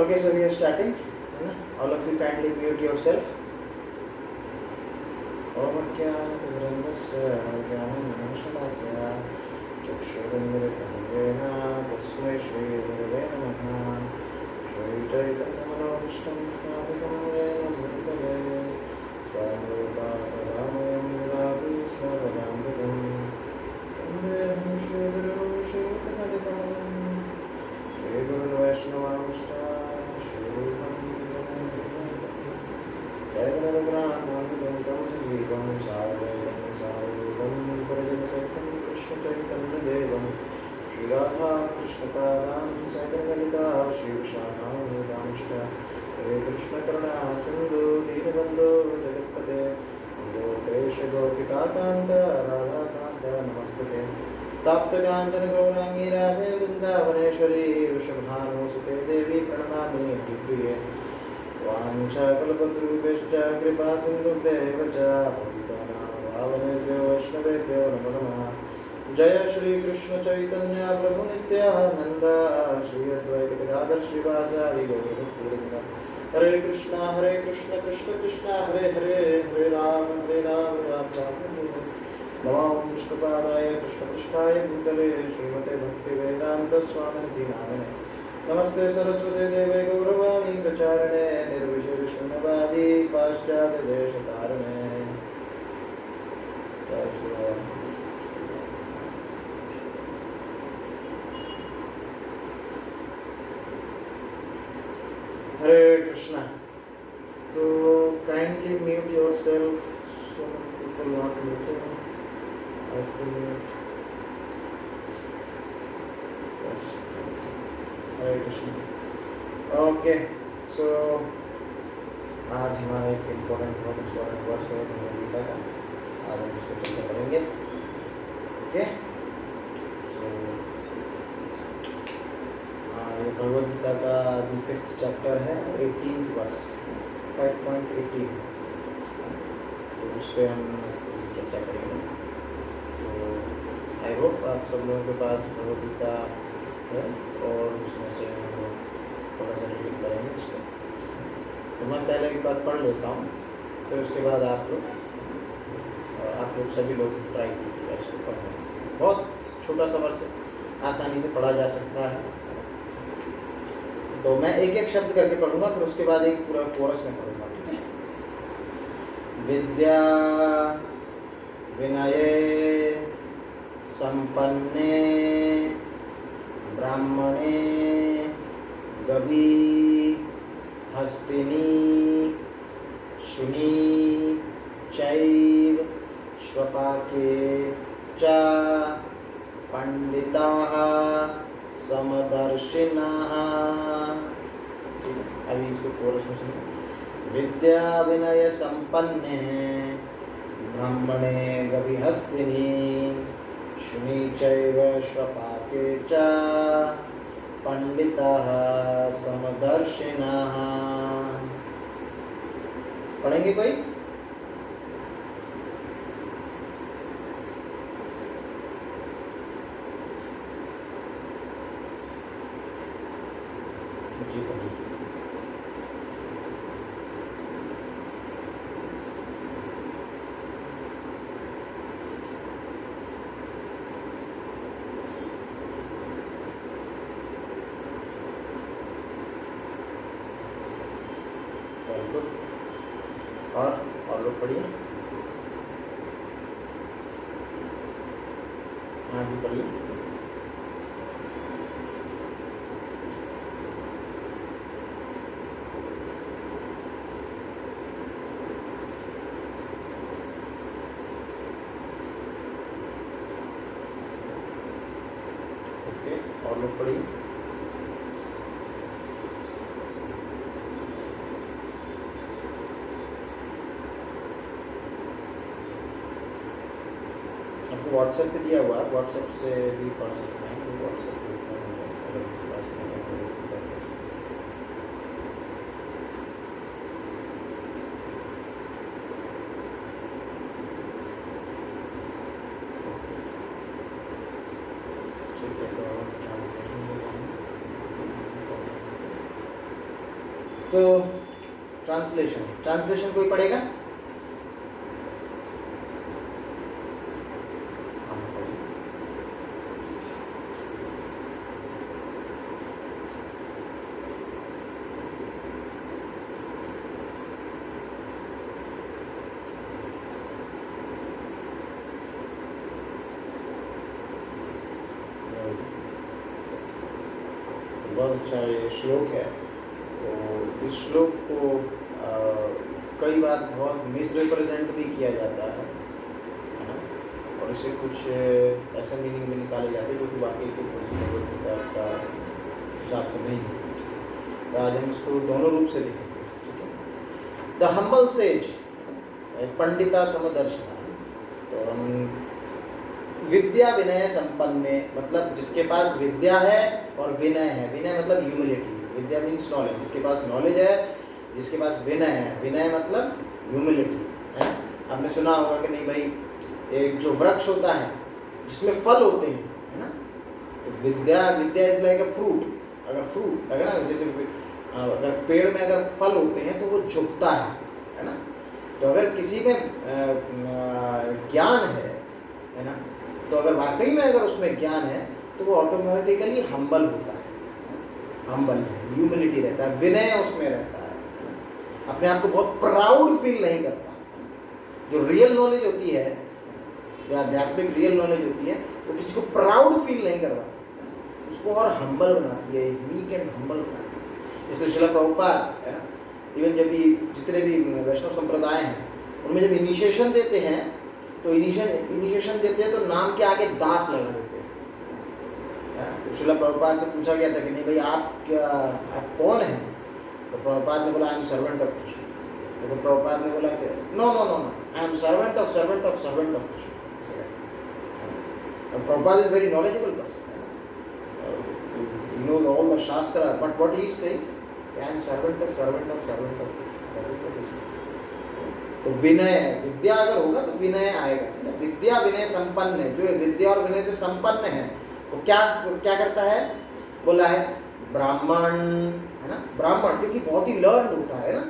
Okay, so we are starting. All of you kindly mute yourself. Om Ajnanatimirandasya Jnananjana Chakshurunmilitam Tasmai Shri Gurave Namaha. Shri Chaitanya-Manobhishtam Sthapitam Yena Bhutale Swayam Rupa Kadamaya Nidati Smaradhantikam Vandeham Shri Guru Shri Uttamanikam Shri Guru Vaishnavamishta Shri Rupam Jai Guru Raghunatham Tam Sajivam Sarvaitam Sarvaitam Purajanasatam Krishna Chaitanya Devam Shri Radha Krishna Padam Sagargalita Shri Vishakam Damishta Hare Krishna Karuna Sindhu Dinabandhu Jagatpate Gopesha Gopika Kanta Radha Kanta Namaste Tapta Kanchana Gaurangi Radhe Vrindavaneshwari Rishabhanusude Devi Pranamami Haripriye वाञ्छाकल्पतरुभ्यश्च कृपासिन्धुभ्येव च पतितानां पावनेभ्यो वैष्णवेभ्यो नमो नमः जय श्री कृष्ण चैतन्य प्रभु नित्यानंद श्री अद्वैत गदाधर श्रीवासादि गौरभक्तवृंद हरे कृष्ण कृष्ण कृष्ण हरे हरे हरे राम राम राम नमो विष्णुपादाय कृष्णपृष्ठाय भूतले श्रीमते भक्तिवेदान्त स्वामिनिधि नामिने नमस्ते सरस्वती देवे गौरवाणी प्रचारणे निर्विशेष शून्यवादी पाश्चात्य देशतारणे हरे कृष्णा. तो kindly mute yourself. So many people want to listen. I have to mute. Yes. Hare Krishna. Okay, so आज हमारा एक बहुत इम्पोर्टेंट वर्स है भगवद गीता का. आज हम इसको चर्चा करेंगे. ओके, सो ये भगवद गीता का दी 5th चैप्टर है, 18th वर्स 5.18. तो उस पर हम चर्चा करेंगे. तो आई होप आप सब लोगों के पास भगवद गीता है और उसमें से हम लोग थोड़ा सा रीडिंग करेंगे उसको. तो मैं पहले एक बार पढ़ लेता हूँ, फिर उसके बाद आप लोग सभी लोग ट्राई कीजिएगा इसको पढ़ने. बहुत छोटा सा वर्ष है, आसानी से पढ़ा जा सकता है. तो मैं एक एक शब्द करके पढ़ूंगा, फिर उसके बाद एक पूरा कोरस में पढ़ूंगा. ठीक है. विद्या विनये संपन्ने ब्राह्मणे गवी हस्तिनी शुनी चैव श्वपाके च पंडिताः समदर्शिनः. अभी इसको कोरस में सुनो. विद्या विनय संपन्ने ब्राह्मणे गवी हस्तिनी शुनी चैव श्वपाके च पंडिताः समदर्शिनः. पढ़ेंगे कोई? जी पढ़िए. और लोग पढ़िए. हाँ जी पढ़िए. ओके, और लोग पढ़िए. व्हाट्सएप पे दिया हुआ है, व्हाट्सएप से भी पढ़ सकते हैं. तो व्हाट्सएप पे ठीक है. तो ट्रांसलेशन तो ट्रांसलेशन कोई पढ़ेगा? बहुत अच्छा ये श्लोक है। तो इस श्लोक को कई बार बहुत मिसरिप्रेजेंट भी किया जाता है ना, और इससे कुछ ऐसा मीनिंग भी निकाले जाते हैं जो कि वाकई के भगवद गीता का हिसाब से नहीं है। तो आज हम इसको दोनों रूप से देखेंगे। The humble says, Pandita समदर्शना। तो हम विद्या विनय संपन्न, मतलब जिसके पास विद्या है और विनय है। विनय मतलब ह्यूमिलिटी, विद्या मीन्स नॉलेज। जिसके पास नॉलेज है, जिसके पास विनय है, विनय मतलब ह्यूमिलिटी है। आपने सुना होगा कि नहीं भाई, एक जो वृक्ष होता है जिसमें फल होते हैं, है ना, तो विद्या इज लाइक अ फ्रूट। अगर ना, जैसे अगर पेड़ में अगर फल होते हैं तो वो झुकता है ना। तो अगर किसी में ज्ञान है ना, तो अगर वाकई में अगर उसमें ज्ञान है तो वो ऑटोमेटिकली हम्बल होता है, हम्बल ह्यूमिलिटी रहता है, विनय उसमें रहता है, अपने आप को बहुत प्राउड फील नहीं करता। जो रियल नॉलेज होती है, जो आध्यात्मिक रियल नॉलेज होती है, वो किसी को प्राउड फील नहीं करवाती, उसको और हम्बल बनाती है, मीक एंड हम्बल बनाती है। इसलिए श्रील प्रभुपाद है ना, इवन जब भी जितने भी वैष्णव संप्रदाय हैं उनमें जब इनिशिएशन देते हैं तो इनिशिएशन देते हैं तो नाम के आगे दास लगा देते हैं। तो श्रील प्रभुपाद से पूछा गया था कि नहीं भाई आप कौन हैं? तो प्रभुपाद ने बोला I am servant of Krishna. तो फिर प्रभुपाद ने बोला कि no I am servant of Krishna. Prabhupada is very knowledgeable person, he knows all the shastra, but what he is saying, I am servant of Krishna. तो विनय, विद्या अगर होगा तो विनय आएगा। विद्या विनय संपन्न है, जो विद्या और विनय से संपन्न है वो क्या करता है? बोला है ब्राह्मण, है ना। ब्राह्मण जो कि बहुत ही लर्न होता है ना,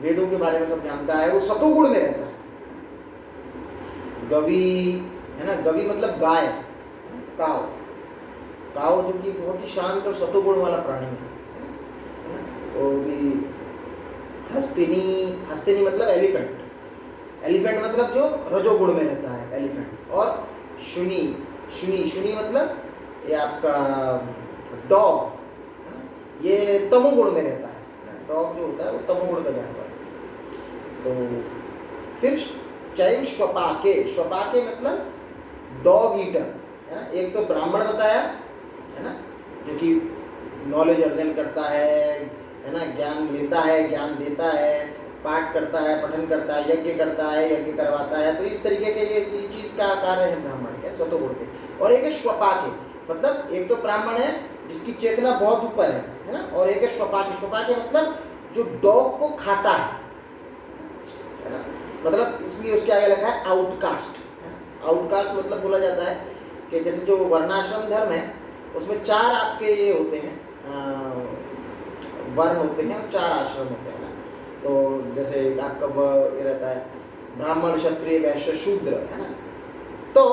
वेदों के बारे में सब जानता है, वो सतोगुण में रहता है। गवी है ना, गवी मतलब गाय, काव जो कि बहुत ही शांत और सतोगुण वाला प्राणी है। तो भी हस्तिनी मतलब एलिफेंट मतलब जो रजोगुण में रहता है, एलिफेंट। और शुनी मतलब ये आपका डॉग, ये तमोगुण में रहता है। डॉग जो होता है वो तमोगुण का जानवर है। तो फिर चैव श्वपाके मतलब डॉग ईटर है ना। एक तो ब्राह्मण बताया है ना, जो कि नॉलेज अर्जन करता है ना, ज्ञान लेता है, ज्ञान देता है, पाठ करता है, पठन करता है, यज्ञ करता है, यज्ञ करवाता है। तो इस तरीके के ये चीज का कार्य है ब्राह्मण के, सतोगुण के। और एक है श्वपाके, मतलब एक तो ब्राह्मण है जिसकी चेतना बहुत ऊपर है ना, और एक है श्वपाके मतलब जो डॉग को खाता है ना। मतलब इसलिए उसके आगे लिखा है आउटकास्ट। आउटकास्ट मतलब बोला जाता है कि जैसे जो वर्णाश्रम धर्म है उसमें 4 आपके ये होते हैं, वर्ण होते हैं, और 4 आश्रम होते हैं ना। तो जैसे आपका ये रहता है ब्राह्मण, क्षत्रिय, वैश्य, शूद्र, है ना। तो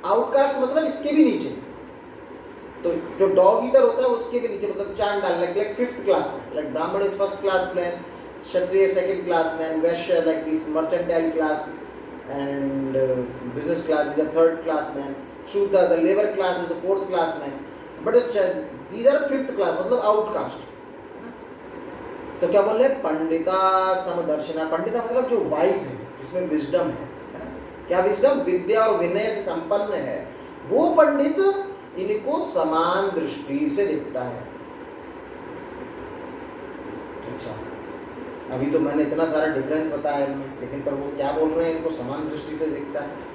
आउटकास्ट मतलब इसके भी नीचे, तो जो डॉग ईटर होता है उसके भी नीचे, मतलब चांडाल, लाइक 5th क्लास में, like Brahmin is 1st class man, Kshatriya 2nd class man, Vaishya like this mercantile class, and business class is a 3rd class man, Shudra the labor class is a 4th class man, but these are 5th class, मतलब outcast। तो क्या बोल रहे हैं? पंडिता समदर्शना। पंडिता मतलब जो wise है, जिसमें विजडम है ना। क्या विजडम? विद्या और विनय से संपन्न है वो पंडित इनको समान दृष्टि से देखता है। अच्छा, अभी तो मैंने इतना सारा डिफरेंस बताया, लेकिन पर वो क्या बोल रहे हैं? इनको समान दृष्टि से देखता है।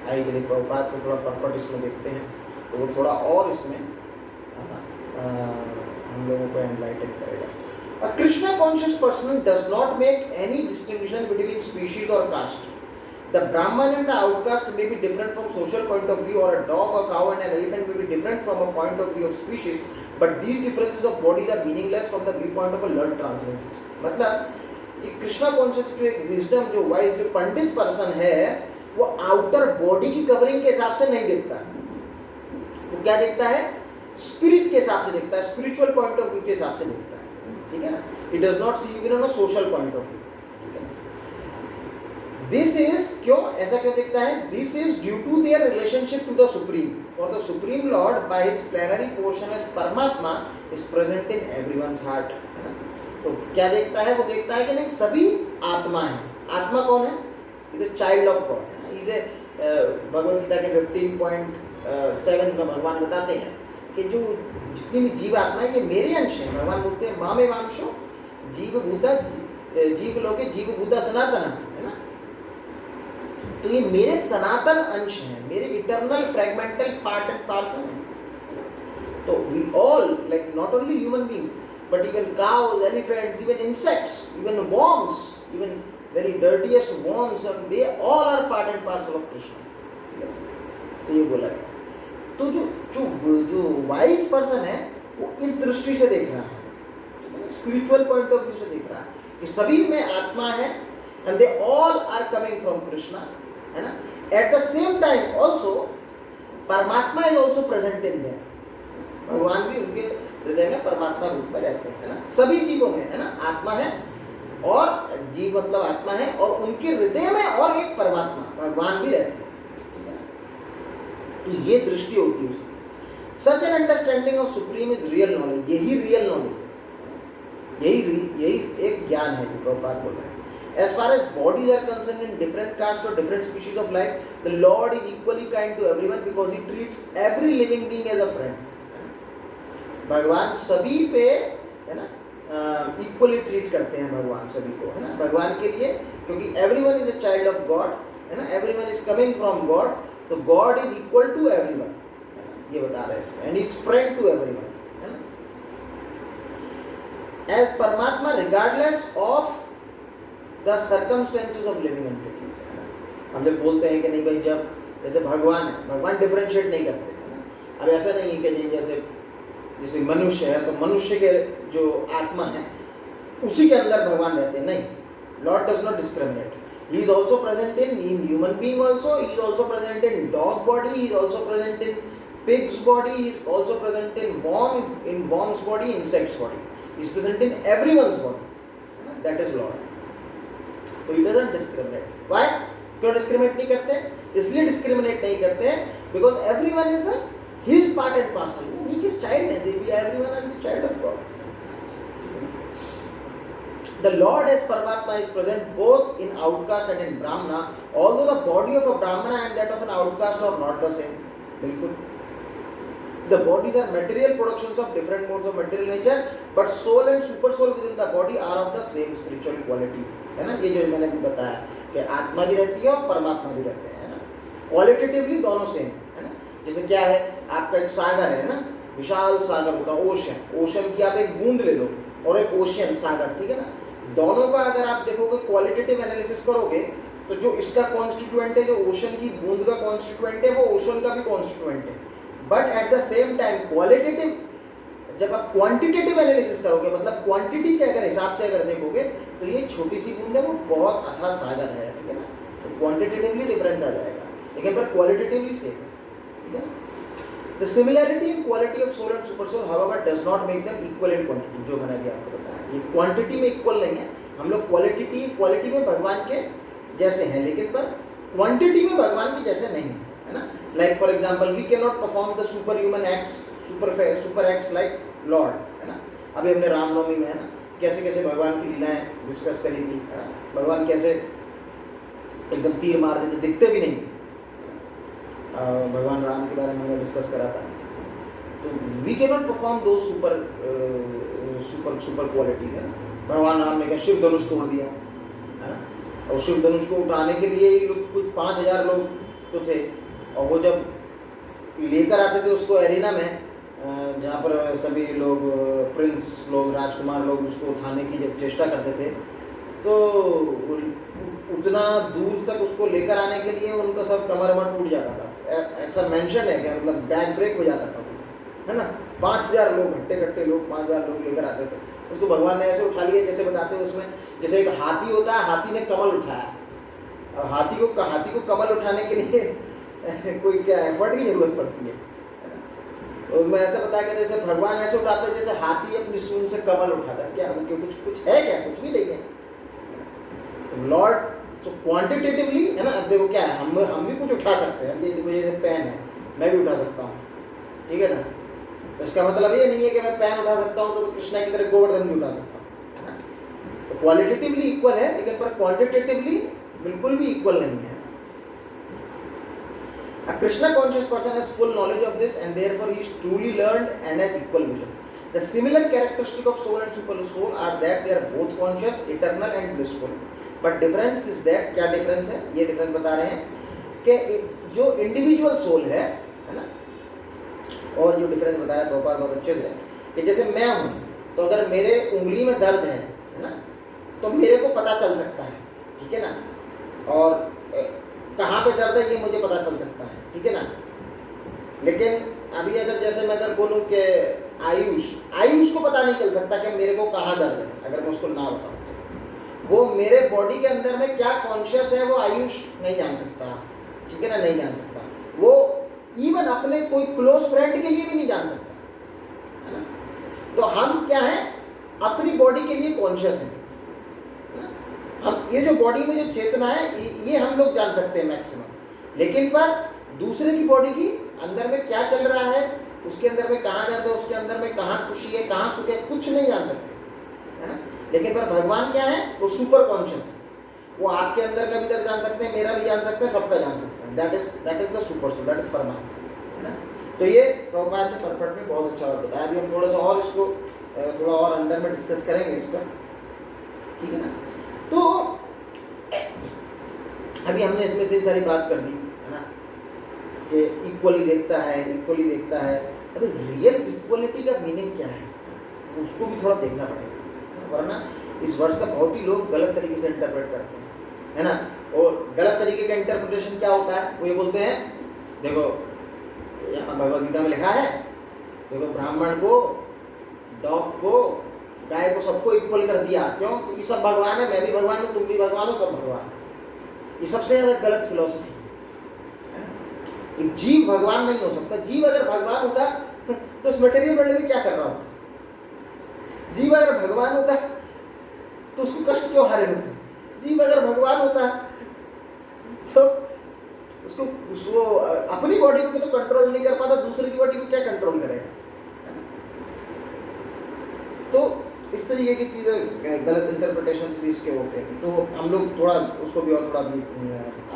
आइए चलिए प्रभुपाद को थोड़ा परपट इसमें देखते हैं, तो वो थोड़ा और इसमें हम लोगों को एनलाइटन करेगा। A Krishna conscious person does not make any distinction between species or caste. The Brahman and the outcast may be different from social point of view, or a dog, a cow and an elephant may be different from a point of view of species, but these differences of bodies are meaningless from the view point of a learn transcendent. मतलब कि Krishna conscious जो एक wisdom, जो wise, जो पंडित person है, वो outer body की covering के हिसाब से नहीं देखता है। वो क्या देखता है? स्पिरिट के हिसाब से देखता है, स्पिरिचुअल पॉइंट ऑफ व्यू के हिसाब से देखता है, ठीक है ना। It does not see even on a social point of view, ठीक है ना। दिस इज, क्यों ऐसा क्यों देखता है? This is due to their relationship to the supreme. For the supreme lord by his plenary portion as Paramatma is present in everyone's heart, है ना। तो क्या देखता है? वो देखता है कि नहीं, सभी आत्मा है। आत्मा कौन है? Is a child of God, है ना। इज ए भगवद गीता के 15.7 में भगवान बताते हैं कि जो जितनी भी जीव आत्मा है ये मेरे अंश है। भगवान बोलते हैं मामे वांशो जीव भूता जीव लोके जीव भूता सनातन, है ना। तो ये मेरे सनातन अंश हैं, मेरे eternal fragmental part and parcel हैं। तो we all, like not only human beings but even cows, elephants, even insects, even worms, even very dirtiest worms, and they all are part and parcel of Krishna। तो ये बोला है। तो जो wise person है वो इस दृष्टि से देख रहा है, स्पिरिचुअल पॉइंट ऑफ व्यू से देख रहा है कि सभी में आत्मा है and they all are coming from Krishna, है ना। At the same time also Paramatma is also present in them. भगवान भी उनके हृदय में परमात्मा रूप में रहते हैं, है ना। सभी जीवों में, है ना, आत्मा है, और जीव मतलब आत्मा है, और उनके हृदय में और एक परमात्मा भगवान भी रहते हैं, ठीक है ना। तो ये दृष्टि होती है उसकी। Such an understanding of supreme is real knowledge. यही रियल नॉलेज है, यही एक ज्ञान है जो प्रभुपाद बोल रहे हैं। As far as bodies are concerned, in different caste or different species of life, the Lord is equally kind to everyone because he treats every living being as a friend। भगवान सभी पे, है ना, इक्वली ट्रीट करते हैं भगवान सभी को, है ना। भगवान के लिए, क्योंकि everyone is a child of God, है ना, everyone is coming from God, तो God is equal to everyone, ये बता रहे हैं इसमें, and is friend to everyone, है ना। As Paramatma regardless of the circumstances of living entities, है ना। हम जब बोलते हैं कि नहीं भाई, जब जैसे भगवान है, भगवान डिफरेंशिएट नहीं करते, है ना। अब ऐसा नहीं है कि जैसे मनुष्य है तो मनुष्य के जो आत्मा है उसी के अंदर भगवान रहते हैं, नहीं। Lord does not discriminate. He is also present in human being also, he is also present in dog body, he is also present in pigs body, he is also present in worm's body, insects body, he is present in everyone's body, that is Lord. So he doesn't discriminate. Why? क्यों discriminate नहीं करते? इसलिए discriminate नहीं करते because everyone is his part and parcel. उन्हीं के child है, they be everyone is a child of God. The Lord as Paramatma is present both in outcast and in Brahmana, although the body of a Brahmana and that of an outcast are not the same. बिल्कुल। The bodies are material productions of different modes of material nature, but soul and super soul within the body are of the same spiritual quality, है ना। ये जो मैंने भी बताया कि आत्मा भी रहती है और परमात्मा भी रहते हैं, है ना। क्वालिटेटिवली दोनों सेम है ना। जैसे क्या है, आपका एक सागर है ना, विशाल सागर होता है, ओशन। ओशन की आप एक बूंद ले लो और एक ओशियन सागर, ठीक है ना। दोनों का अगर आप देखोगे, क्वालिटेटिव एनालिसिस करोगे, तो जो इसका कॉन्स्टिट्यूएंट है, जो ओशन की बूंद का कॉन्स्टिट्यूएंट है, वो ओशन का भी कॉन्स्टिट्यूएंट है। But at the same time qualitative, जब आप क्वांटिटेटिव एनालिसिस करोगे, मतलब क्वांटिटी से अगर हिसाब से अगर देखोगे, तो ये छोटी सी बूंद है, वो बहुत अथाह सागर है, ठीक है ना। तो क्वांटिटेटिवली डिफरेंस आ जाएगा, लेकिन पर क्वालिटेटिवली सेम है, ठीक है ना। The similarity in quality of soul and super soul however does not make them equal in quantity. जो मैंने अभी आपको बताया, ये क्वांटिटी में इक्वल नहीं है। हम लोग क्वालिटी में भगवान के जैसे हैं, लेकिन पर क्वांटिटी में भगवान के जैसे नहीं है, है ना। Like for example, we can not perform the super human acts, super acts like lord, है ना। अभी हमने रामनवमी में, है ना, कैसे कैसे भगवान की लीलाएं डिस्कस करी थी, है ना। भगवान कैसे एकदम तीर मार देते, दिखते भी नहीं थे। भगवान राम के बारे में हमने डिस्कस करा था। तो वी कैन नॉट परफॉर्म दो सुपर क्वालिटी, है ना। भगवान राम ने क्या शिव धनुष तोड़ दिया, है ना। और शिव धनुष को उठाने के लिए कुछ 5000 लोग तो थे, और वो जब लेकर आते थे उसको एरिना में, जहाँ पर सभी लोग, प्रिंस लोग, राजकुमार लोग उसको उठाने की जब चेष्टा करते थे, तो उतना दूर तक उसको लेकर आने के लिए उनका सब कमर वमर टूट जाता था। ऐसा मेंशन है कि मतलब बैक ब्रेक हो जाता था, है ना। 5000 लोग, हट्टे कट्टे लोग 5000 लोग लेकर आते थे। उसको भगवान ने ऐसे उठा लिया जैसे बताते हैं उसमें, जैसे एक हाथी होता है, हाथी ने कमल उठाया। अब हाथी को कमल उठाने के लिए कोई क्या एफर्ट की जरूरत पड़ती है ना। और मैं ऐसा बताया कि जैसे भगवान ऐसे उठाते हैं जैसे हाथी अपनी सूंड से कमल उठाता है। क्या कुछ है क्या? कुछ भी नहीं है। तो लॉर्ड तो क्वांटिटेटिवली है ना, देखो क्या है, हम भी कुछ उठा सकते हैं। ये देखो ये पेन है, मैं भी उठा सकता हूँ, ठीक है ना। तो इसका मतलब ये नहीं है कि मैं पेन उठा सकता हूँ तो कृष्णा की तरह गोवर्धन भी उठा सकता हूँ, है ना। तो क्वालिटेटिवली इक्वल है, लेकिन पर क्वांटिटेटिवली बिल्कुल भी इक्वल नहीं है। A Krishna conscious person has full knowledge of this and therefore he is truly learned and has equal vision. The similar characteristic of soul and super soul are that they are both conscious, eternal and blissful. But difference is that, क्या difference है? ये difference बता रहे हैं कि जो individual soul है ना, और जो difference बताया प्रभुपाद बहुत अच्छे से, कि जैसे मैं हूँ तो अगर मेरे उंगली में दर्द है ना, तो मेरे को पता चल सकता है, ठीक है ना। और कहाँ पे दर्द है ये मुझे पता चल सकता है, ठीक है ना। लेकिन अभी अगर जैसे मैं अगर बोलूँ कि आयुष को पता नहीं चल सकता कि मेरे को कहाँ दर्द है, अगर मैं उसको ना बताऊँ। वो मेरे बॉडी के अंदर में क्या कॉन्शियस है वो आयुष नहीं जान सकता, ठीक है ना, नहीं जान सकता। वो इवन अपने कोई क्लोज फ्रेंड के लिए भी नहीं जान सकता, है ना। तो हम क्या है, अपनी बॉडी के लिए कॉन्शियस हैं। हम ये जो बॉडी में जो चेतना है ये हम लोग जान सकते हैं मैक्सिमम, लेकिन पर दूसरे की बॉडी की अंदर में क्या चल रहा है, उसके अंदर में कहाँ दर्द है, उसके अंदर में कहाँ खुशी है, कहाँ सुख है, कुछ नहीं जान सकते, है ना। लेकिन पर भगवान क्या है, वो सुपर कॉन्शियस है। वो आपके अंदर का भी दर्द जान सकते हैं, मेरा भी जान सकते हैं, सबका जान सकते हैं। That is the super soul, that is परमात्मा, है ना। तो ये प्रभुपाद ने परपट में बहुत अच्छा बात बताया। अभी हम थोड़ा सा और इसको थोड़ा और अंदर में डिस्कस करेंगे इसका, ठीक है ना। तो अभी हमने इसमें इतनी सारी बात कर दी, है ना, कि इक्वली देखता है। अभी रियल इक्वलिटी का मीनिंग क्या है उसको भी थोड़ा देखना पड़ेगा, वरना इस वर्ष का बहुत ही लोग गलत तरीके से इंटरप्रेट करते हैं, है ना। और गलत तरीके का इंटरप्रिटेशन क्या होता है, वो ये बोलते हैं, देखो यहाँ भगवद गीता में लिखा है, देखो ब्राह्मण को, डॉग को, गाय को, सबको इक्वल कर दिया। क्यों? क्योंकि सब भगवान है, मैं भी भगवान हूँ, तुम भी भगवान हो, सब भगवान है। ये सबसे ज्यादा गलत फिलॉसफी है। जीव भगवान नहीं हो सकता। जीव अगर भगवान होता तो इस मटेरियल वर्ल्ड में क्या कर रहा होता? जीव अगर भगवान होता तो उसको कष्ट क्यों हारे होते? जीव अगर भगवान होता तो उसको अपनी बॉडी को तो कंट्रोल नहीं कर पाता, दूसरे की बॉडी को क्या कंट्रोल करेगा? तो इस तरीके की चीज़ें, गलत इंटरप्रिटेशंस भी इसके होते हैं। तो हम लोग थोड़ा उसको भी और थोड़ा भी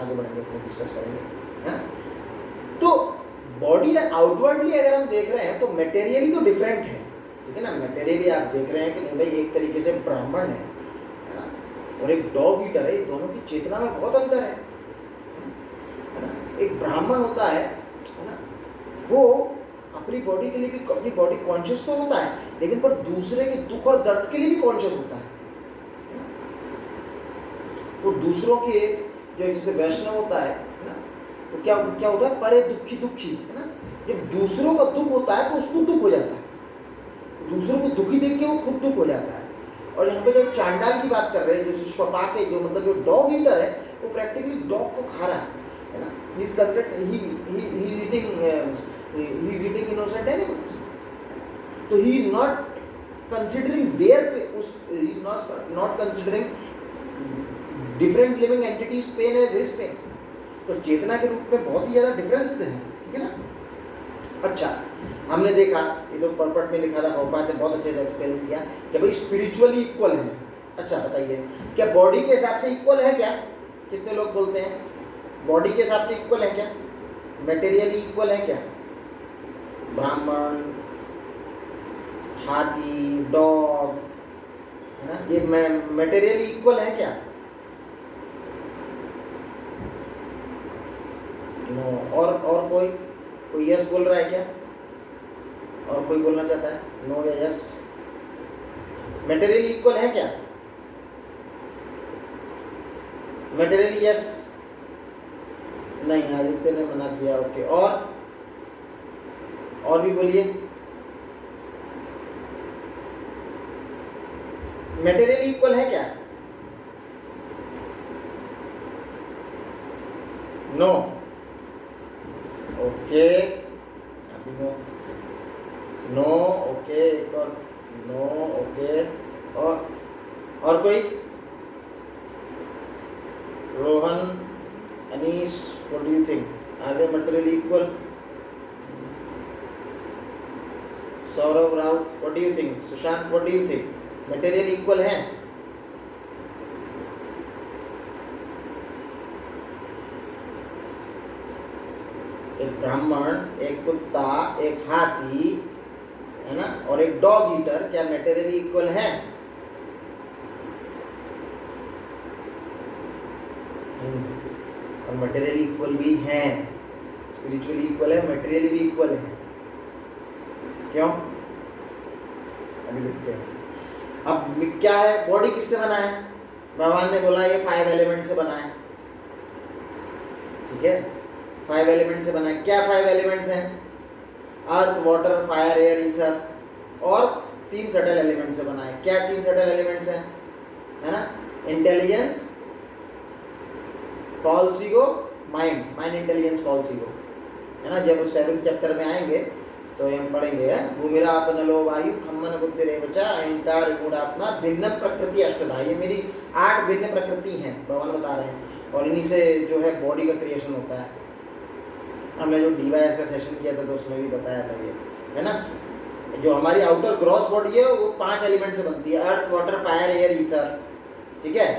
आगे बढ़ेंगे, थोड़ा डिस्कस करेंगे, है ना। तो बॉडी आउटवर्डली अगर हम देख रहे हैं तो मटेरियली तो डिफरेंट है, ठीक है ना। मटेरियली आप देख रहे हैं कि नहीं भाई, एक तरीके से ब्राह्मण है ना, और एक डॉग ईटर है, दोनों की चेतना में बहुत अंतर है ना। एक ब्राह्मण होता है ना, वो अपनी बॉडी के लिए भी, अपनी बॉडी कॉन्शियस तो होता है, लेकिन पर दूसरे के दुख और दर्द के लिए भी कॉन्शियस होता है। वो दूसरों के, जो जैसे वैष्णव होता है ना, तो क्या होता है, परे दुखी, है ना। जब दूसरों का दुख होता है तो उसको दुख हो जाता है, दूसरों को दुखी देख के वो खुद दुख हो जाता है। और यहाँ पे जब चांडाल की बात कर रहे हैं, जैसे श्वपाके, जो मतलब जो डॉग ईटर है, वो प्रैक्टिकली डॉग को खा रहा है ना। ही is eating innocent animals. So he is not considering he is not considering different living entities pain as his pain. तो चेतना के रूप में बहुत ही ज्यादा डिफरेंस है, ठीक है ना। अच्छा, हमने देखा, ये तो परपट में लिखा था, प्रभुपाद ने बहुत अच्छे से एक्सप्लेन किया कि भाई स्पिरिचुअली इक्वल है। अच्छा बताइए, क्या बॉडी के हिसाब से इक्वल है क्या? कितने लोग बोलते हैं बॉडी के हिसाब से इक्वल है क्या? मटेरियली इक्वल है क्या? ब्राह्मण, हाथी, डॉग, है ना, ये मटेरियली इक्वल है क्या? नो। और कोई यस बोल रहा है क्या? और कोई बोलना चाहता है? नो या यस? मटेरियली इक्वल है क्या? Materially yes? नहीं, आदित्य ने मना किया। ओके, और भी बोलिए। मटेरियली इक्वल है क्या? नो। ओके, अभी नो, नो, ओके, एक और नो, ओके, और कोई? Rohan, Anish, what do you think, are they materially equal? Saurabh Raut, what do you think? Sushant, what do you think, material equal है? एक ब्राह्मण, एक कुत्ता, एक हाथी, है ना, और एक डॉग ईटर, क्या मटेरियली इक्वल है? और मटेरियली इक्वल भी हैं, स्पिरिचुअली इक्वल है, मटेरियली भी इक्वल है। क्यों? अभी देखते हैं। अब क्या है, बॉडी किससे बना है? भगवान ने बोला ये 5 एलिमेंट से बना है, ठीक है, 5 एलिमेंट से बना है। क्या 5 एलिमेंट्स हैं? अर्थ, वाटर, फायर, एयर, ईथर, और 3 सटल एलिमेंट से बना है। क्या 3 सटल एलिमेंट्स हैं? है ना, intelligence, false ego, mind, mind intelligence false ego, है ना। जब 7th चैप्टर में आएंगे तो हम पढ़ेंगे भूमिरापनलो वायु खम्मन बुद्धिरेवचा अहंकार गुणात्मा भिन्न प्रकृति अष्टधा। ये मेरी 8 भिन्न प्रकृति हैं, भगवान बता रहे हैं, और इन्हीं से जो है बॉडी का क्रिएशन होता है। हमने जो डीवाईएस का सेशन किया था तो उसमें भी बताया था ये, है ना। जो हमारी आउटर ग्रॉस बॉडी है वो 5 एलिमेंट से बनती है, अर्थ, वाटर, फायर, एयर, ईथर, ठीक है।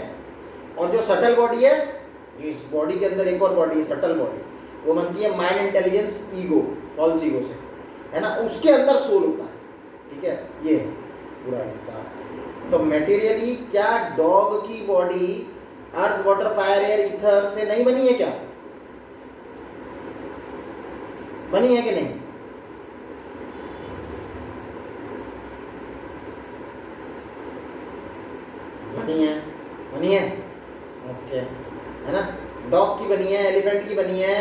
और जो सटल बॉडी है, जो इस बॉडी के अंदर एक और बॉडी है सटल बॉडी, वो बनती है mind, intelligence, ego, false ego से, है ना। उसके अंदर सोल होता है, ठीक है, ये पूरा हिसाब। तो मटेरियली क्या डॉग की body earth, water, fire, air, ether से नहीं बनी है? क्या बनी है कि नहीं? बनी है, बनी है, ओके, है ना। डॉग की बनी है, एलिफेंट की बनी है,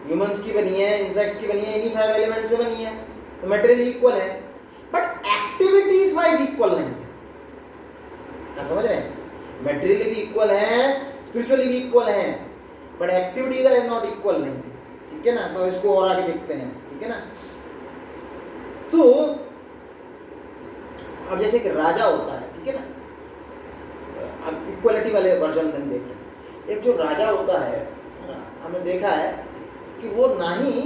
ह्यूमंस की बनी है, इंसेक्ट्स की बनी है, इन्हीं 5 एलिमेंट से बनी है, तो मटेरियली इक्वल है, बट एक्टिविटीज वाइज इक्वल नहीं है। आप समझ रहे हैं? मटेरियली भी इक्वल है, स्पिरिचुअली भी इक्वल है, बट एक्टिविटी का नॉट इक्वल नहीं है, ठीक है ना। तो इसको और आगे देखते हैं, ठीक है ना। तो अब जैसे कि राजा होता है, ठीक है ना, अब इक्वलिटी वाले वर्जन में देख रहे हैं। एक जो राजा होता है, हमने देखा है कि वो ना ही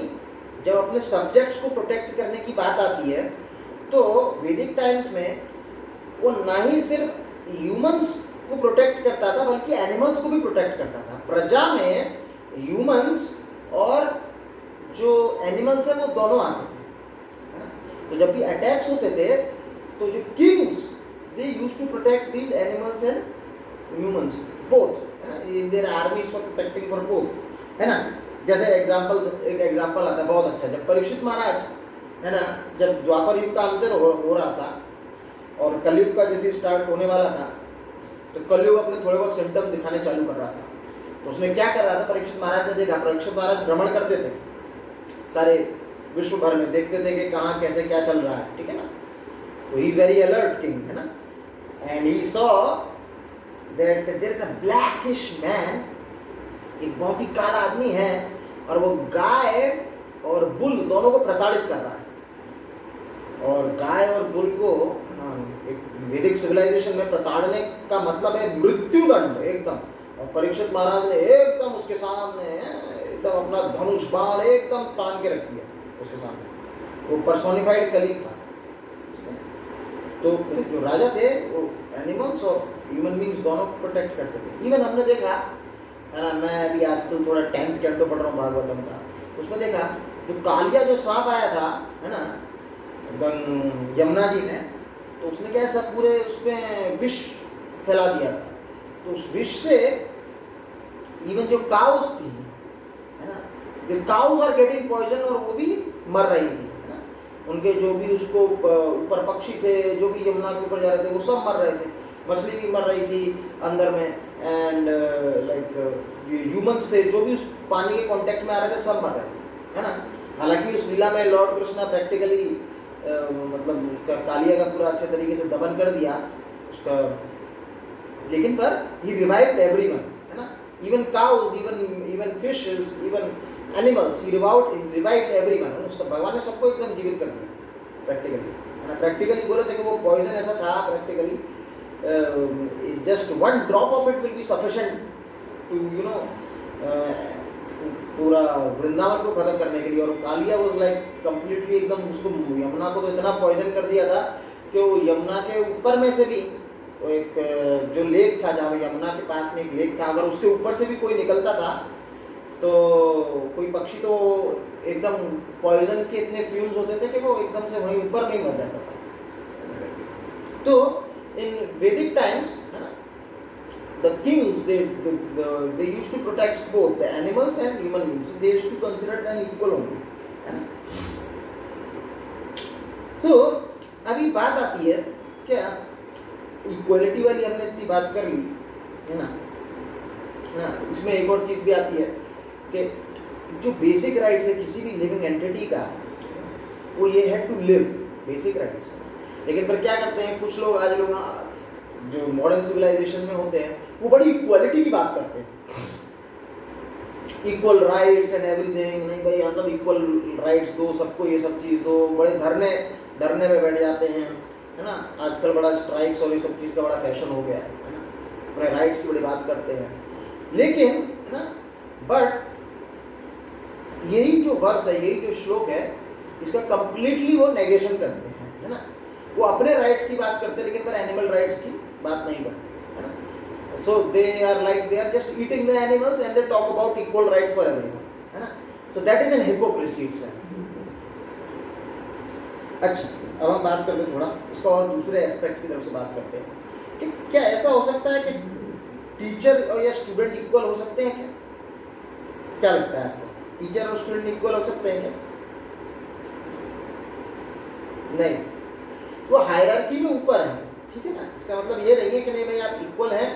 जब अपने सब्जेक्ट्स को प्रोटेक्ट करने की बात आती है तो वैदिक टाइम्स में वो ना ही सिर्फ ह्यूमंस को प्रोटेक्ट करता था बल्कि एनिमल्स को भी प्रोटेक्ट करता था। प्रजा में ह्यूमंस और जो एनिमल्स है वो दोनों आते थे, है ना। तो जब भी अटैक्स होते थे तो जो kings they used to protect these animals and humans both, है ना, in their armies for protecting for both, है ना। जैसे एक एग्जांपल आता है बहुत अच्छा, जब परीक्षित महाराज, है ना, जब द्वापर युग का अंतर हो रहा था और कलयुग का जैसे स्टार्ट होने वाला था, तो कलयुग अपने थोड़े बहुत सिम्टम दिखाने चालू कर रहा था। तो उसने क्या कर रहा था, परीक्षित महाराज ने देखा, परीक्षित महाराज भ्रमण करते थे सारे विश्व भर में, देखते थे कि कहाँ कैसे क्या चल रहा है, ठीक है ना। तो he is very alert king, है ना, and he saw that there is a blackish man, एक बहुत ही काला आदमी है और वो गाय और बुल दोनों को प्रताड़ित कर रहा है। और गाय और बुल को एक वैदिक सिविलाइजेशन में प्रताड़ने का मतलब है मृत्युदंड एकदम। और परीक्षित महाराज ने एकदम उसके सामने एकदम अपना धनुष बाण एकदम तान के रख दिया उसके सामने। वो पर्सोनिफाइड कली था। तो जो राजा थे वो एनिमल्स और ह्यूमन बींग्स दोनों को प्रोटेक्ट करते थे। इवन हमने देखा, है ना, मैं अभी आजकल थोड़ा 10th कैंटो पढ़ रहा हूँ भागवतम का, उसमें देखा जो कालिया जो सांप आया था, है ना, यमुना जी में, तो उसने क्या सब पूरे उसमें विष फैला दिया था। तो उस विष से इवन जो काउस थी, है ना, the cows are getting poison और वो भी मर रही थी, है ना। उनके जो भी उसको ऊपर पक्षी थे जो भी यमुना के ऊपर जा रहे थे वो सब मर रहे थे, मछली भी मर रही थी अंदर में, एंड लाइक ह्यूमंस थे जो भी उस पानी के कांटेक्ट में आ रहे थे सब मर रहे थे, है ना। हालांकि उस लीला में लॉर्ड कृष्णा प्रैक्टिकली मतलब उसका कालिया का पूरा अच्छे तरीके से दमन कर दिया, उसका, लेकिन पर ही रिवाइव्ड एवरीवन, है ना, even cows, even fishes, even animals, he revived everyone, भगवान ने सबको एकदम जीवित कर दिया प्रैक्टिकली, है ना। प्रैक्टिकली बोले थे कि वो पॉइजन ऐसा था practically, just one drop of it will be sufficient to you know पूरा वृंदावन को खत्म करने के लिए। और कालिया वाज लाइक कंप्लीटली एकदम, उसको यमुना को तो इतना पॉइजन कर दिया था कि वो यमुना के ऊपर में से भी वो एक जो लेक था, जहाँ यमुना के पास में एक लेक था, अगर उसके ऊपर से भी कोई निकलता था तो कोई पक्षी तो एकदम पॉइजन के इतने फ्यूम्स होते थे कि वो एकदम से वहीं ऊपर में ही मर जाता था। तो इन वैदिक टाइम्स, है ना, the kings they used to protect both the animals and human beings, so they used to consider them equal only, है ना। so अभी बात आती है क्या, इक्वलिटी वाली हमने इतनी बात कर ली, है ना, इसमें एक और चीज भी आती है कि जो बेसिक राइट्स है किसी भी लिविंग एंटिटी का, वो ये है टू लिव, बेसिक राइट्स। लेकिन पर क्या करते हैं कुछ लोग, आज लोग जो मॉडर्न सिविलाइजेशन में होते हैं, वो बड़ी इक्वालिटी की बात करते हैं, इक्वल राइट्स एंड एवरीथिंग, नहीं भाई मतलब इक्वल राइट्स दो सबको, ये सब चीज़ दो, बड़े धरने पे बैठ जाते हैं, है ना। आजकल बड़ा स्ट्राइक्स और ये सब चीज़ का बड़ा फैशन हो गया है ना, बड़े राइट्स की बड़ी बात करते हैं। लेकिन है ना, बट यही जो वर्स है, यही जो श्लोक है, इसका कंप्लीटली वो नेगेशन करते हैं, है ना। वो अपने राइट्स की बात करते हैं, लेकिन पर एनिमल राइट्स की बात नहीं करते, है ना। So they are just eating the animals and they talk about equal rights for everyone, है ना। So that is an hypocrisy itself. अच्छा, अब हम बात करते थोड़ा इसका और दूसरे एस्पेक्ट की तरफ से बात करते हैं कि क्या ऐसा हो सकता है कि टीचर और या स्टूडेंट इक्वल हो सकते हैं क्या? क्या लगता है आपको, टीचर और स्टूडेंट इक्वल हो सकते हैं क्या? नहीं, वो हायरार्की में ऊपर है, ठीक है ना। इसका मतलब ये नहीं है कि नहीं भाई आप इक्वल हैं,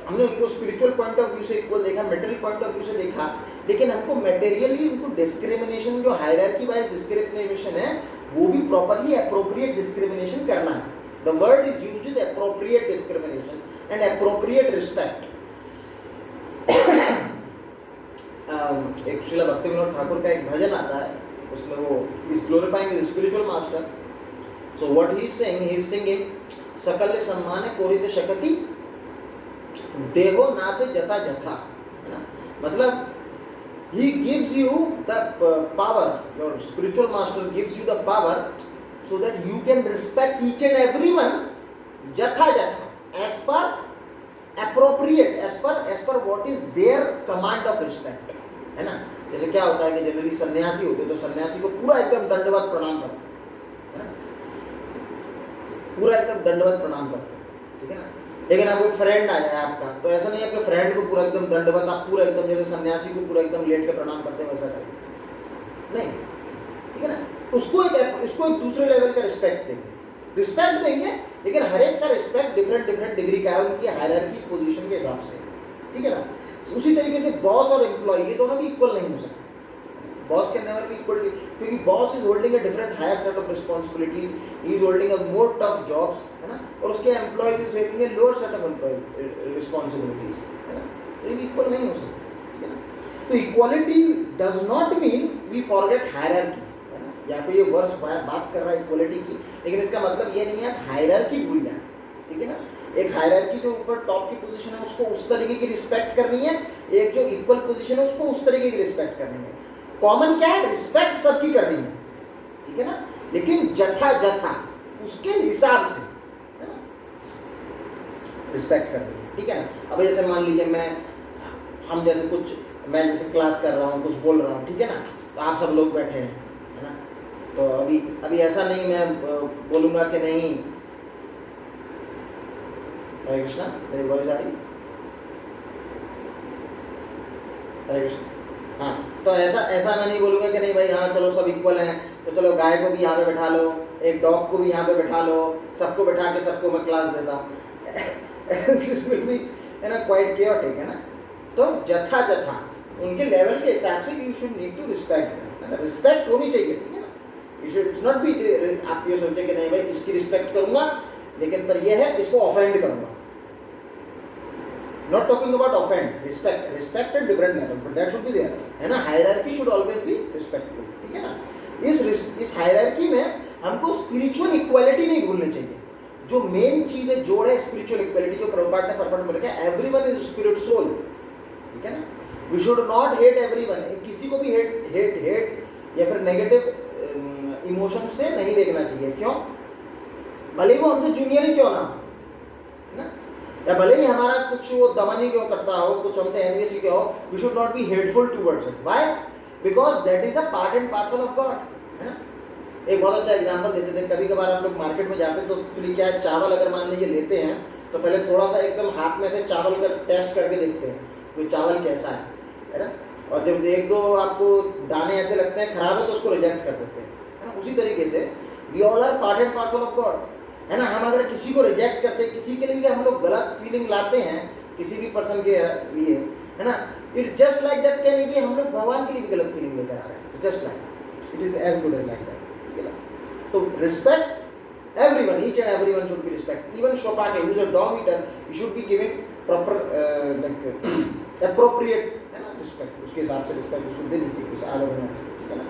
हमने उनको स्पिरिचुअल पॉइंट ऑफ व्यू से इक्वल देखा, मटेरियल पॉइंट ऑफ व्यू से देखा, लेकिन हमको मटेरियली उनको डिस्क्रिमिनेशन, जो हायरार्की वाइज डिस्क्रिमिनेशन है, वो भी प्रॉपर्ली एप्रोप्रिएट डिस्क्रिमिनेशन करना है। The word is used is appropriate discrimination and appropriate respect. एक श्रील भक्ति विनोद ठाकुर का एक भजन आता है, उसमें वो is glorifying the spiritual master. So what he is saying, he is singing सकल सम्मान कोरित शकति देहो नाथ जता जथा, है ना। मतलब he gives you the power, your spiritual master gives you the power so that you can respect each and everyone jatha jatha, as per appropriate, as per what is their command of respect, है ना। जैसे क्या होता है कि generally सन्यासी होते तो सन्यासी को पूरा एकदम दंडवत प्रणाम करते हैं, है ना, पूरा एकदम दंडवत प्रणाम करते हैं, ठीक है ना। लेकिन अब एक फ्रेंड आ जाए आपका, तो ऐसा नहीं है कि फ्रेंड को पूरा एकदम दंडवत, आप पूरा एकदम जैसे सन्यासी को पूरा एकदम लेट के प्रणाम करते हैं वैसा करें, नहीं, ठीक है ना। उसको एक दूसरे लेवल का रिस्पेक्ट देंगे, लेकिन हर एक का रिस्पेक्ट डिफरेंट डिग्री का है, उनकी हायरार्की पोजीशन के हिसाब से, ठीक है ना। उसी तरीके से बॉस और एम्प्लॉय, ये दोनों भी इक्वल नहीं हो सकते। Boss can never be equal, क्योंकि boss is holding a different higher set of responsibilities, he is holding a more tough jobs, है ना, और उसके employees is holding a lower set of responsibilities, है ना। तो ये भी इक्वल नहीं हो सकते, ठीक है ना। तो equality does not mean we forget hierarchy, है ना। या कोई ये वर्स बात कर रहा है इक्वालिटी की, लेकिन इसका मतलब ये नहीं है आप हायरार्की भूल जाए, ठीक है ना। एक हायरार्की जो ऊपर टॉप की पोजीशन है उसको उस तरीके की रिस्पेक्ट करनी है, एक जो इक्वल पोजीशन है उसको उस तरीके की रिस्पेक्ट करनी है। कॉमन क्या है, रिस्पेक्ट सबकी करनी है, ठीक है ना, लेकिन जथा जथा उसके हिसाब से, है ना, रिस्पेक्ट करनी है, ठीक है ना। अब जैसे मान लीजिए मैं जैसे क्लास कर रहा हूँ, कुछ बोल रहा हूँ, ठीक है ना, तो आप सब लोग बैठे हैं, है ना। तो अभी ऐसा नहीं मैं बोलूँगा कि नहीं, हरे कृष्णा, मेरी वॉइस आ रही, हरे कृष्णा, हाँ। तो ऐसा मैं नहीं बोलूँगा कि नहीं भाई हाँ चलो सब इक्वल हैं, तो चलो गाय को भी यहाँ पे बैठा लो, एक डॉग को भी यहाँ पे बैठा लो, सबको बैठा के सबको मैं क्लास देता हूँ। दिस विल बी, है ना, क्वाइट केओटिक, है ना। तो जथा जथा उनके लेवल के हिसाब से you should need to respect, है ना, रिस्पेक्ट होनी चाहिए, ठीक है ना। यू शुड नॉट बी, आप ये सोचे कि नहीं भाई इसकी रिस्पेक्ट करूँगा लेकिन पर ये है इसको ऑफेंड करूंगा। Not talking about offend, respect, respect at different level, but that should be there, है ना। Hierarchy should always be respectful, ठीक है ना। इस हायरार्की में हमको स्पिरिचुअल इक्वालिटी नहीं भूलनी चाहिए। जो मेन चीज है, जोड़ है स्पिरिचुअल इक्वालिटी, जो प्रभुपाद ने पर्पट में रखा है, एवरीवन इज स्पिरिट सोल, ठीक है ना। We should not hate everyone, किसी को भी हेट या फिर नेगेटिव इमोशन से नहीं देखना चाहिए। क्यों? भले वो हमसे जूनियर ही क्यों ना, है ना, या भले ही हमारा कुछ वो दमन ही क्यों करता हो, कुछ हमसे एनवियस ही क्यों हो, we should not be hateful towards it. Why? Because that is a part and parcel of God, है ना। एक बहुत अच्छा एग्जांपल देते थे, कभी कभार हम लोग मार्केट में जाते तो एक्चुअली क्या है, चावल अगर मान लीजिए लेते हैं तो पहले थोड़ा सा एकदम हाथ में से चावल का टेस्ट करके देखते हैं कोई चावल कैसा है ना। और जब एक दो आपको दाने ऐसे लगते हैं खराब है तो उसको रिजेक्ट कर देते हैं, है ना। उसी तरीके से we all are part and parcel of God, है ना। हम अगर किसी को रिजेक्ट करते हैं, किसी के लिए हम लोग गलत फीलिंग लाते हैं किसी भी पर्सन के लिए, है ना, it's just like that can be, हम लोग भगवान के लिए भी गलत फीलिंग लेकर आ रहे हैं, just like it is as good as like that, ठीक है ना। तो respect everyone, each and everyone should be respect. Even शोपाके who is a dog eater, he should be given proper like appropriate, है ना, रिस्पेक्ट, उसके हिसाब से रिस्पेक्ट उसको देनी चाहिए, उसे आदर होना चाहिए, ठीक है ना।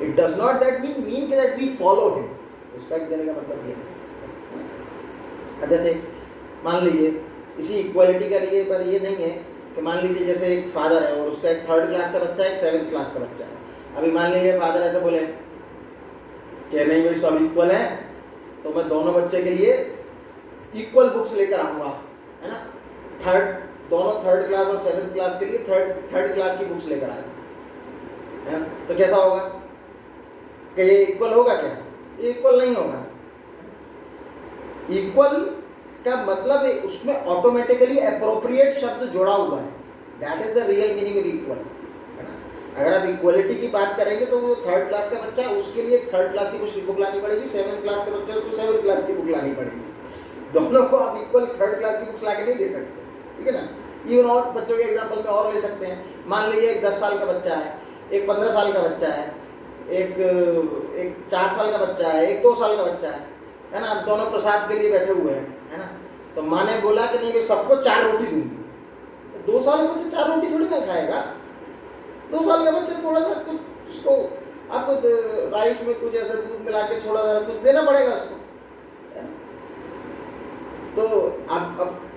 It does not that mean that we follow him, respect देने का मतलब ये है। अब जैसे मान लीजिए इसी इक्वालिटी का लिए पर ये नहीं है कि मान लीजिए जैसे एक फादर है और उसका एक 3rd क्लास का बच्चा है, एक 7th क्लास का बच्चा है। अभी मान लीजिए फादर ऐसे बोले कि नहीं भाई सब इक्वल है, तो मैं दोनों बच्चे के लिए इक्वल बुक्स लेकर आऊंगा, है ना। दोनों 3rd क्लास और 7th क्लास के लिए थर्ड क्लास की बुक्स लेकर आए, तो कैसा होगा? कि ये इक्वल होगा क्या? ये इक्वल नहीं होगा। इक्वल का मतलब है उसमें ऑटोमेटिकली एप्रोप्रिएट शब्द जोड़ा हुआ है, that is the real meaning of equal, है ना। अगर आप इक्वलिटी की बात करेंगे तो वो 3rd क्लास का बच्चा है उसके लिए 3rd क्लास की बुक लानी पड़ेगी, 7th क्लास का बच्चा है उसको 7th क्लास की बुक लानी पड़ेगी। दोनों को आप इक्वल 3rd क्लास की बुक्स ला के नहीं दे सकते, ठीक है ना। इवन और बच्चों के एग्जाम्पल में और ले सकते हैं। मान लीजिए एक 10 साल का बच्चा है, एक 15 साल का बच्चा है, एक 4 साल का बच्चा है, एक 2 साल का बच्चा है ना। आप दोनों प्रसाद के लिए बैठे हुए हैं, है ना। तो माँ ने बोला कि नहीं कि सबको 4 रोटी दूंगी, तो 2 साल का बच्चा 4 रोटी थोड़ी ना खाएगा। 2 साल का बच्चा थोड़ा सा कुछ उसको आपको राइस में कुछ ऐसा दूध मिला के थोड़ा सा कुछ देना पड़ेगा उसको, है ना। तो अब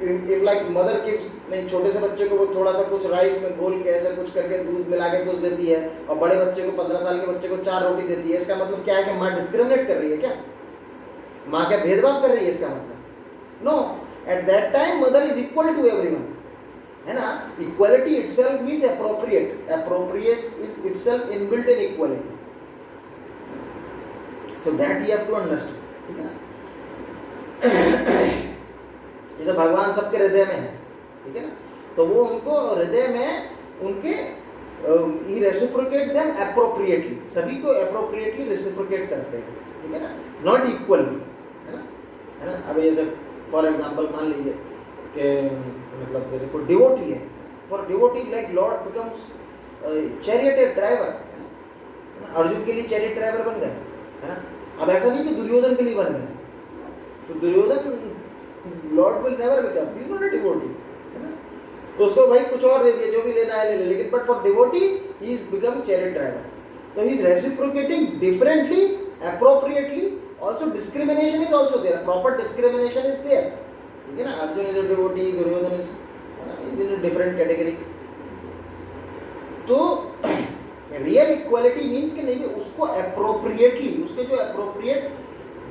इफ लाइक मदर गिव्स, नहीं, छोटे से बच्चे को वो थोड़ा सा कुछ राइस में घोल के ऐसा कुछ करके दूध मिला के कुछ देती है, और बड़े बच्चे को 15 साल के बच्चे को 4 रोटी देती है, इसका मतलब क्या है कि माँ डिस्क्रिमिनेट कर रही है क्या? माँ क्या भेदभाव कर रही है? इसका मतलब no, at that time mother is equal to everyone, है ना। Equality itself means appropriate, appropriate is itself inbuilt in equality, so that you have to understand, ठीक है ना। जैसे भगवान सबके हृदय में है, ठीक है ना, तो वो उनको हृदय में उनके he reciprocates them appropriately, सभी को appropriately reciprocate करते हैं, ठीक है ना, not equally, है ना। अब जैसे फॉर एग्जांपल मान लीजिए कि मतलब जैसे कोई डिवोटी है, for devotee like Lord becomes chariot driver, है ना। अर्जुन के लिए चैरियट ड्राइवर बन गए, है ना। अब ऐसा नहीं कि दुर्योधन के लिए बन गए, तो Duryodhana lord will never become, he is not a devotee, है ना। तो उसको भाई कुछ और दे दिया, जो भी लेना है ले ले, लेकिन but for devotee he is become chariot driver, तो he is reciprocating differently, appropriately, also discrimination is also there, proper discrimination is there, ठीक है ना। Arjuna is a devotee, Duryodhana is in a different category। तो रियल इक्वालिटी मीन्स कि नहीं, उसको appropriately, उसके जो appropriate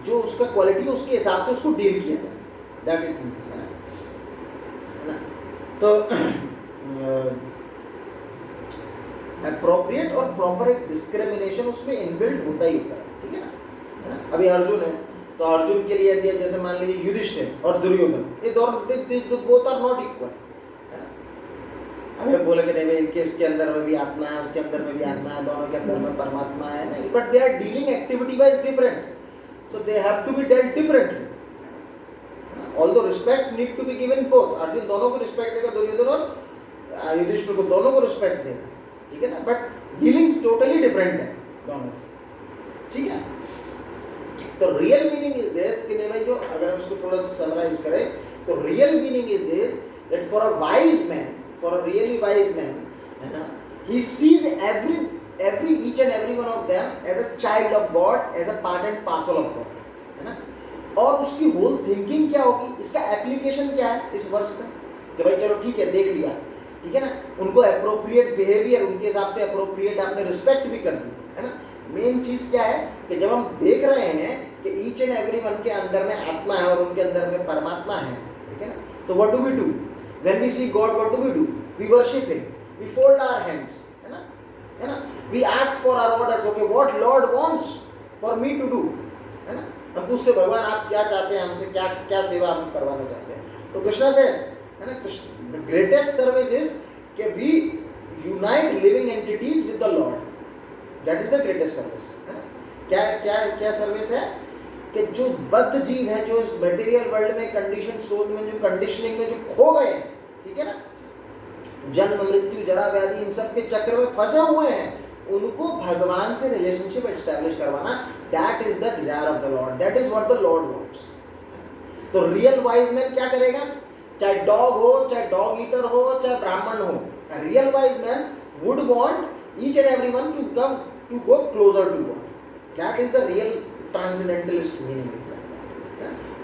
जो उसका क्वालिटी है उसके हिसाब से उसको डील किया जाए, दैट इट मीन्स, है ना। तो appropriate और proper एक discrimination उसमें इनबिल्ट होता ही होता है, ठीक है ना। अभी अर्जुन है तो अर्जुन के लिए दिया, जैसे मान लीजिए युधिष्ठिर और दुर्योधन, ये दोनों बोथ आर नॉट इक्वल, है ना। अगर बोले कि नहीं इनके इसके अंदर में भी आत्मा है, उसके अंदर में भी आत्मा है, दोनों के अंदर में परमात्मा है, नहीं, but they are dealing activity wise different, so they have to be dealt differently, although respect need to be given both. Arjuna दोनों को रिस्पेक्ट देगा, दुर्योधन और युधिष्ठिर को दोनों को रिस्पेक्ट देगा, ठीक है ना, बट डीलिंग्स टोटली डिफरेंट है दोनों, ठीक है। तो रियल मीनिंग इज दिस कि नहीं भाई, जो अगर हम इसको थोड़ा सा समराइज करें तो real meaning is this that for a wise man, for a really wise man, है ना, he sees every each and every one of them as a child of God, as a part and parcel of God, है ना। और उसकी whole thinking क्या होगी, इसका application क्या है इस वर्ष का, कि भाई चलो ठीक है, देख लिया, ठीक है ना, उनको अप्रोप्रिएट बिहेवियर, उनके हिसाब से अप्रोप्रिएट आपने रिस्पेक्ट भी कर दी, है ना। मेन चीज क्या है कि जब हम देख रहे हैं कि ईच एंड एवरी वन के अंदर में आत्मा है और उनके अंदर में परमात्मा है, ठीक है ना, तो what do we do when we see God, what do we do, we worship him, we fold our hands, है ना, we ask for our orders, okay what lord wants for me to do, है ना, हम पूछते भगवान आप क्या चाहते हैं हमसे, क्या क्या सेवा हम करवाना चाहते हैं। तो कृष्णा से, है ना, द ग्रेटेस्ट सर्विस इज कि we unite living entities with the lord, that is the greatest service, है ना। क्या क्या क्या सर्विस है कि जो बद्ध जीव हैं, जो इस मटेरियल वर्ल्ड में कंडीशन सोल में, जो कंडीशनिंग में जो खो गए हैं, ठीक है ना, जन्म मृत्यु जरा व्याधि इन सब के चक्र में फंसे हुए हैं, उनको भगवान से रिलेशनशिप एस्टैब्लिश करवाना, that is the desire of the lord, that is what the Lord wants. तो रियल वाइज मैन क्या करेगा, चाहे डॉग हो, चाहे डॉग ईटर हो, चाहे ब्राह्मण हो, real wise man would want each and everyone to come to go closer to God, that is the real transcendentalist meaning is that.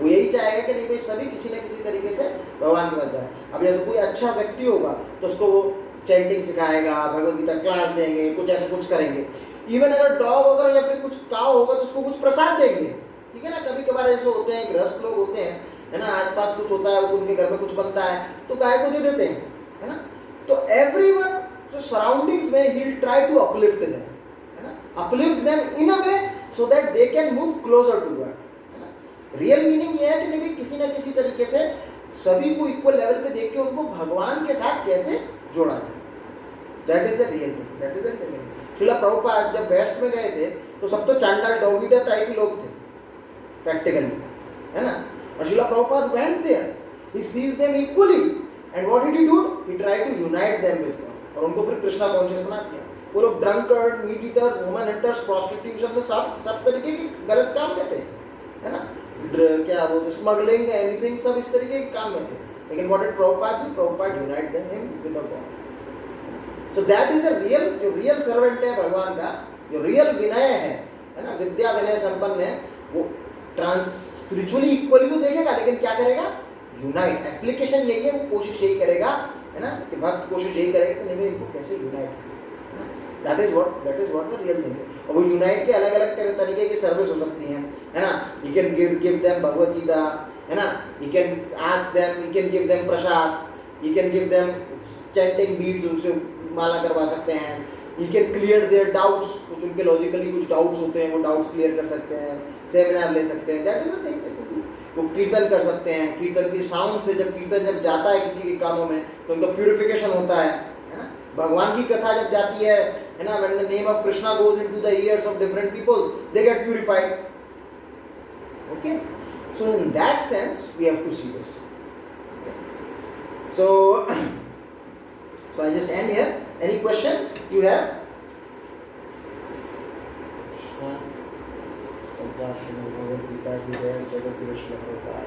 वो यही चाहेगा कि नहीं भाई सभी किसी न किसी तरीके से भगवान के पास जाए। अब जैसे कोई अच्छा व्यक्ति होगा तो उसको वो चैंटिंग सिखाएगा, भगवद गीता क्लास देंगे, कुछ ऐसा कुछ करेंगे। इवन अगर डॉग होगा या फिर कुछ काव होगा तो उसको कुछ प्रसाद देंगे, ठीक है ना। कभी कभार ऐसे होते हैं, गृहस्थ लोग होते हैं, है ना, आसपास कुछ होता है, उनके घर में कुछ बनता है तो गाय को दे देते हैं, है ना। तो एवरीवन जो सराउंडिंग्स में he will try to uplift them, है ना, uplift them in a way so that they can move closer to God. Real meaning ये है कि नहीं किसी ना किसी तरीके से सभी को इक्वल लेवल पे देख के उनको भगवान के साथ कैसे जोड़ा जाए, that is the real thing, that is the real meaning. Srila Prabhupada जब वेस्ट में गए थे तो सब तो चांडाल डॉग ईटर टाइप के लोग थे प्रैक्टिकली, है ना, और Srila Prabhupada went there, he sees them equally and what did he do, he tried to unite them with God, और उनको फिर कृष्णा कॉन्शियस बना दिया। वो लोग drunkard, meat eaters, women hunters, prostitution में सब तरीके के गलत काम में थे, है ना, क्या वो स्मगलिंग एनीथिंग सब इस तरीके के काम में थे। लेकिन what did Prabhupada do, Prabhupada unite them with the God. So that is a real, जो रियल सर्वेंट है भगवान का, जो रियल विनय है ना, विद्या विनय संपन्न है, वो ट्रांस स्पिरिचुअली इक्वली तो देखेगा, लेकिन क्या करेगा, यूनाइट। एप्लीकेशन यही है, वो कोशिश यही करेगा, है ना, कि भक्त कोशिश यही करेगा कि नहीं इनको कैसे unite, that is what the real thing है। और वो यूनाइट के अलग अलग तरीके की सर्विस हो सकती हैं, है ना। You can give them Bhagavad Gita, है ना, you can ask them, you can give them prasad, you can give them chanting beads, उनसे माला करवा सकते हैं, you can clear their doubts, कुछ उनके लॉजिकली कुछ डाउट्स होते हैं, वो डाउट्स क्लियर कर सकते हैं, सेमिनार ले सकते हैं, दैट इज द थिंग। वो कीर्तन कर सकते हैं, कीर्तन की साउंड से जब कीर्तन जब जाता है किसी के कानों में तो उनका प्यूरिफिकेशन होता है ना। भगवान की कथा जब जाती है ना, when the name of Krishna goes into the ears of different peoples, they get purified. Okay, so in that sense we have to see this. Okay. So I just end here. Any questions you have? Bhagavad Gita की जय, जगत गुरु श्री प्रभुपाद।